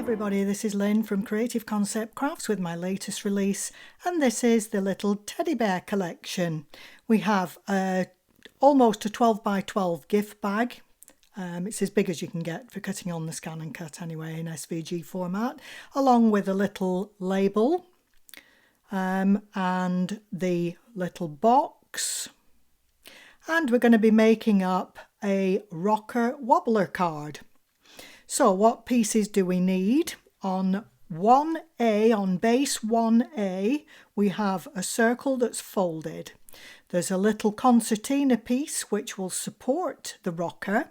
everybody, this is Lynn from Creative Concept Crafts with my latest release, and this is the little teddy bear collection. We have almost a 12 by 12 gift bag. It's as big as you can get for cutting on the scan and cut anyway in SVG format, along with a little label and the little box. And we're going to be making up a Rocker Wobbler card. So what pieces do we need? On 1A, on base 1A, we have a circle that's folded. There's a little concertina piece which will support the rocker,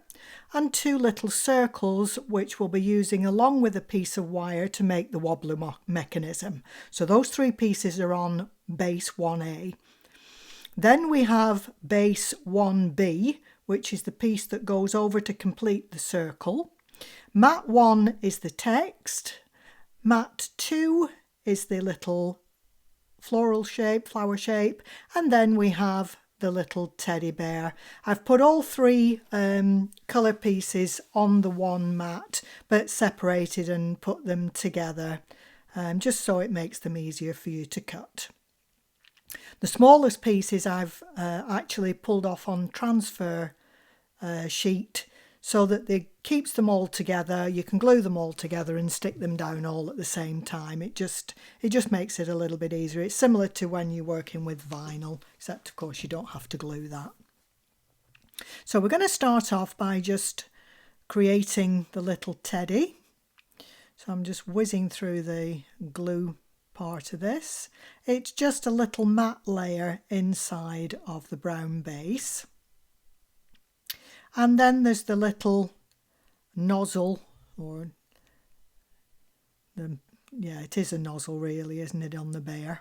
and two little circles which we'll be using along with a piece of wire to make the wobbler mechanism. So those three pieces are on base 1A. Then we have base 1B, which is the piece that goes over to complete the circle. Mat 1 is the text, mat 2 is the little floral shape, flower shape, and then we have the little teddy bear. I've put all three colour pieces on the one mat, but separated and put them together, just so it makes them easier for you to cut. The smallest pieces I've actually pulled off on transfer sheet, so that it keeps them all together. You can glue them all together and stick them down all at the same time. It just makes it a little bit easier. It's similar to when you're working with vinyl, except of course you don't have to glue that. So we're going to start off by just creating the little teddy. So I'm just whizzing through the glue part of this. It's just a little matte layer inside of the brown base. And then there's the little nozzle, or it is a nozzle really, isn't it, on the bear,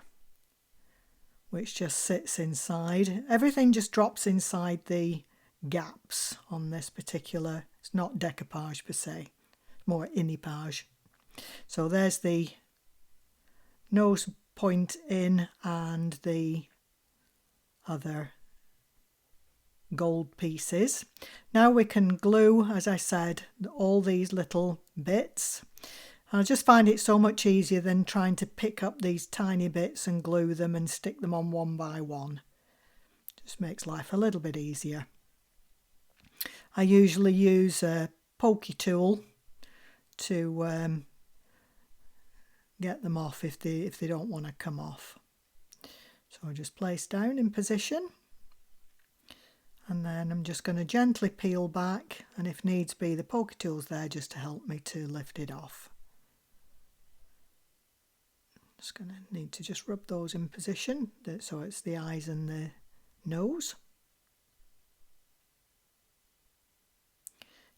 which just sits inside. Everything just drops inside the gaps on this particular, it's not decoupage per se, more inipage. So there's the nose point in and the other gold pieces. Now we can glue, as I said, all these little bits. I just find it so much easier than trying to pick up these tiny bits and glue them and stick them on one by one. Just makes life a little bit easier. I usually use a pokey tool to get them off if they don't want to come off. So I just place down in position. And then I'm just going to gently peel back, and if needs be, the pokey tool's there just to help me to lift it off. Just going to need to just rub those in position, so it's the eyes and the nose.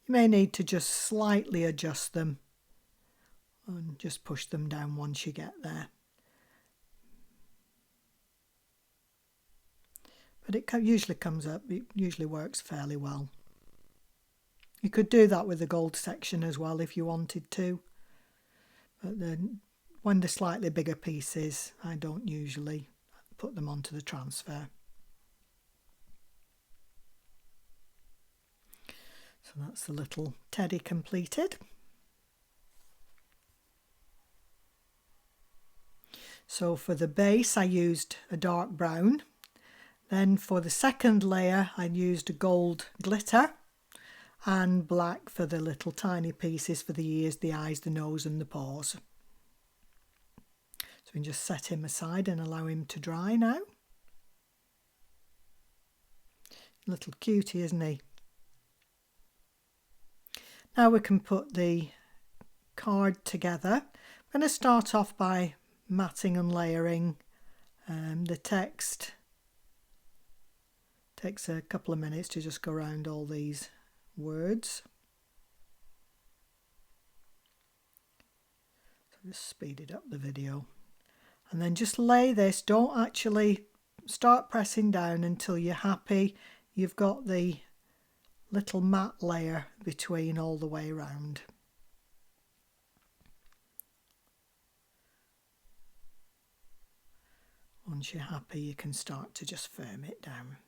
You may need to just slightly adjust them and just push them down once you get there. But it usually comes up, it usually works fairly well. You could do that with the gold section as well if you wanted to. But then when they're slightly bigger pieces, I don't usually put them onto the transfer. So that's the little teddy completed. So for the base I used a dark brown. Then for the second layer I used a gold glitter and black for the little tiny pieces for the ears, the eyes, the nose and the paws. So we can just set him aside and allow him to dry now. Little cutie, isn't he? Now we can put the card together. I'm going to start off by matting and layering the text. Takes a couple of minutes to just go around all these words. So just speeded up the video. And then just lay this, don't actually start pressing down until you're happy you've got the little matte layer between all the way around. Once you're happy, you can start to just firm it down.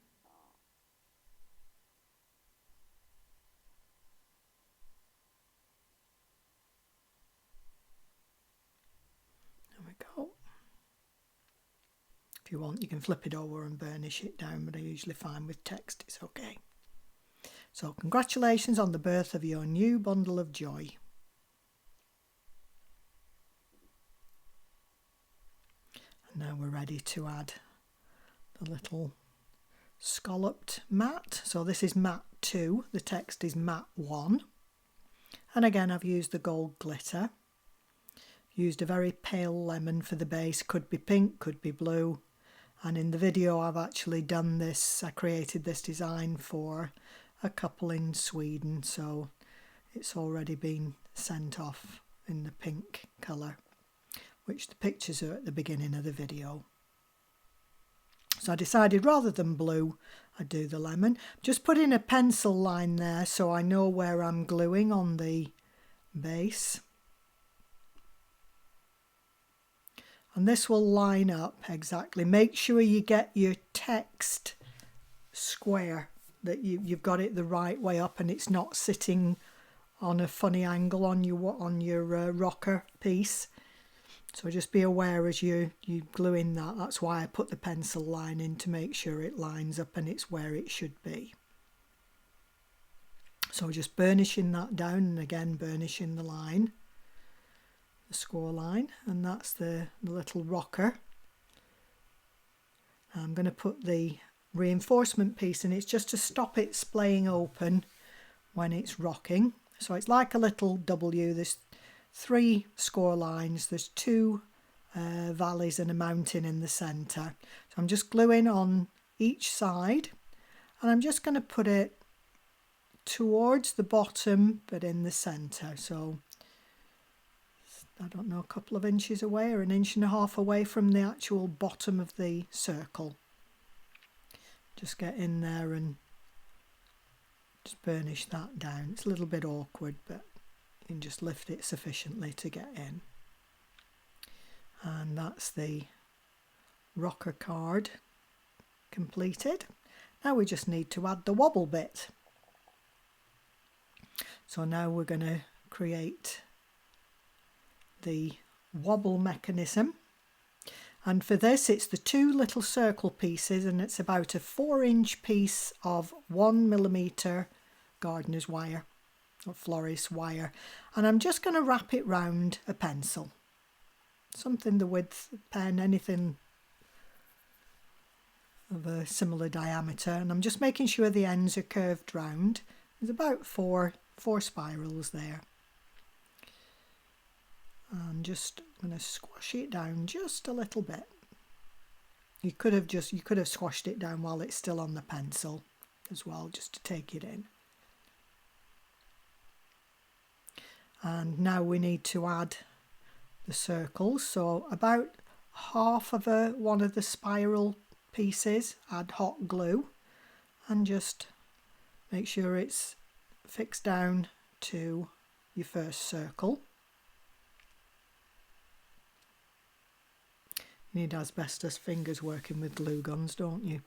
If you want, you can flip it over and burnish it down, but I usually find with text it's okay. So congratulations on the birth of your new bundle of joy. And now we're ready to add the little scalloped mat. So this is mat 2, the text is mat 1. And again, I've used the gold glitter. Used a very pale lemon for the base, could be pink, could be blue. And in the video I've actually done this, I created this design for a couple in Sweden, so it's already been sent off in the pink colour, which the pictures are at the beginning of the video. So I decided rather than blue, I'd do the lemon. Just put in a pencil line there so I know where I'm gluing on the base. And this will line up exactly. Make sure you get your text square, that you've got it the right way up and it's not sitting on a funny angle on your rocker piece. So just be aware as you glue in that. That's why I put the pencil line in, to make sure it lines up and it's where it should be. So just burnishing that down, and again burnishing the line, the score line, and that's the little rocker. I'm going to put the reinforcement piece in. It's just to stop it splaying open when it's rocking. So it's like a little W. There's 3 score lines, there's 2 valleys and a mountain in the centre. So I'm just gluing on each side, and I'm just going to put it towards the bottom but in the centre. So I don't know, a couple of inches away or 1.5 inches away from the actual bottom of the circle. Just get in there and just burnish that down. It's a little bit awkward, but you can just lift it sufficiently to get in. And that's the rocker card completed. Now we just need to add the wobble bit. So now we're going to create the wobble mechanism, and for this it's the 2 little circle pieces, and it's about a 4-inch piece of 1mm gardener's wire or florist wire, and I'm just going to wrap it round a pencil, something the width of a pen, anything of a similar diameter, and I'm just making sure the ends are curved round. There's about four spirals there. And just going to squash it down just a little bit. You could have squashed it down while it's still on the pencil as well, just to take it in. And now we need to add the circles. So about half of one of the spiral pieces, add hot glue, and just make sure it's fixed down to your first circle. You need asbestos fingers working with glue guns, don't you?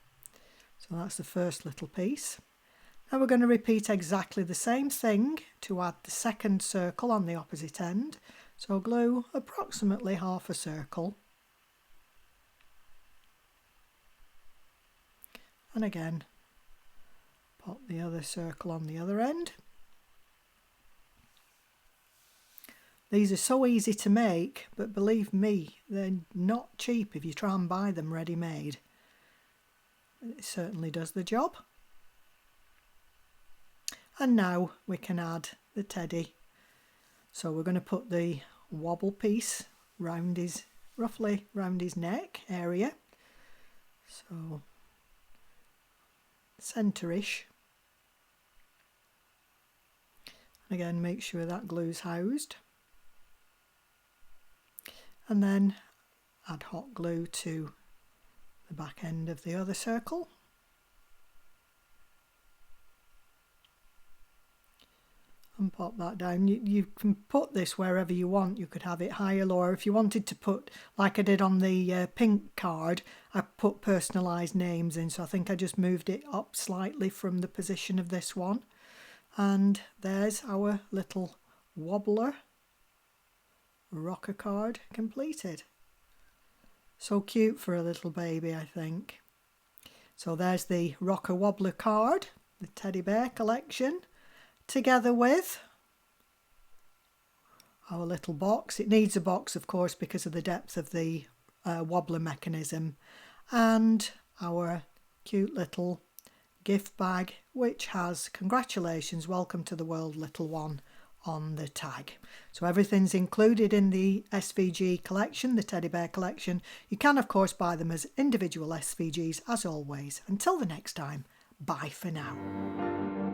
So that's the first little piece. Now we're going to repeat exactly the same thing to add the second circle on the opposite end. So glue approximately half a circle. And again, pop the other circle on the other end. These are so easy to make, but believe me, they're not cheap if you try and buy them ready-made. It certainly does the job. And now we can add the teddy. So we're going to put the wobble piece round roughly round his neck area. So centre-ish. Again, make sure that glue's housed. And then add hot glue to the back end of the other circle. And pop that down. You can put this wherever you want. You could have it higher, lower. If you wanted to put, like I did on the pink card, I put personalised names in, so I think I just moved it up slightly from the position of this one. And there's our little wobbler rocker card completed. So cute for a little baby, I think. So there's the Rocker Wobbler card, the teddy bear collection, together with our little box. It needs a box, of course, because of the depth of the wobbler mechanism, and our cute little gift bag, which has "Congratulations, welcome to the world, little one" on the tag. So everything's included in the SVG collection, the teddy bear collection. You can, of course, buy them as individual SVGs as always. Until the next time, bye for now.